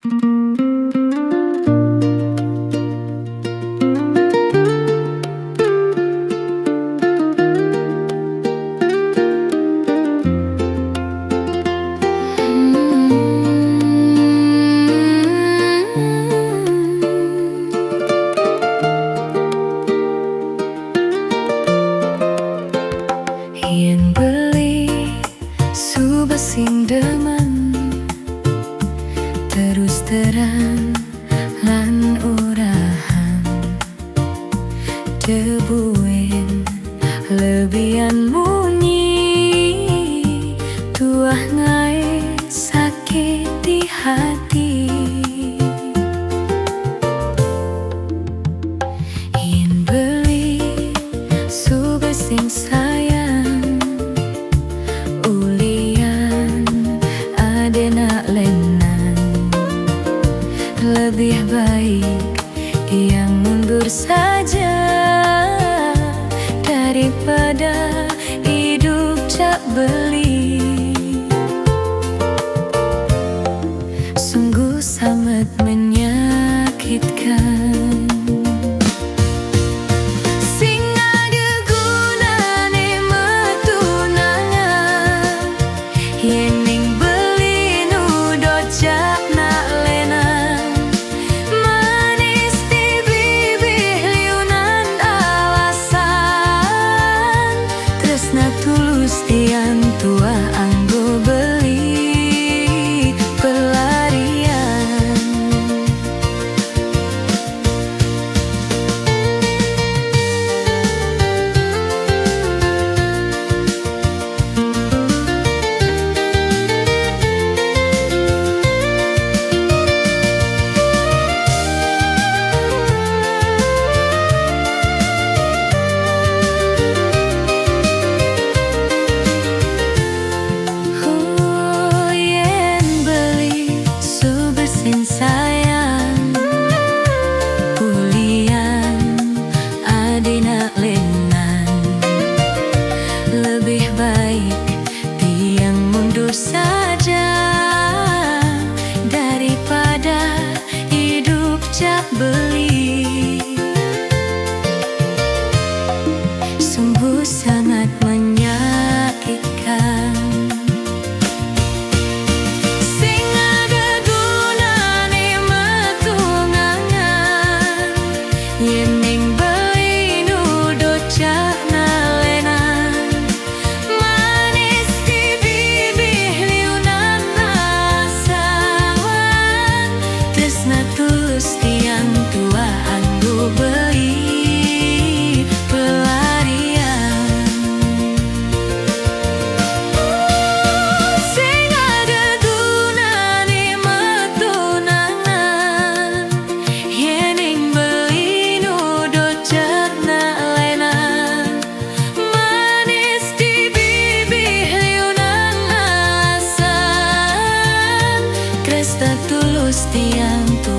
Yen beli subah sing demen terus terang lan urahan debuin lebihan munyi tuah ngai sakit di hati. Yen beli subah sing sayang ulian adena lenan, lebih baik yang mundur saja daripada hidup tak beli. Sungguh sangat menyakitkan. Yang tua anggo beli pelarian. Sayang ulian adena lenan, lebih baik tiang mundur saja daripada hidup tak beli. Sungguh sangat menyakitkan. Yen beli nu docak na lenan, manis di bibih liunan asawan, tresna tulus tiang tua anggo beli pelarian. Sing ada gunane metunangan, yen tulus tiang tua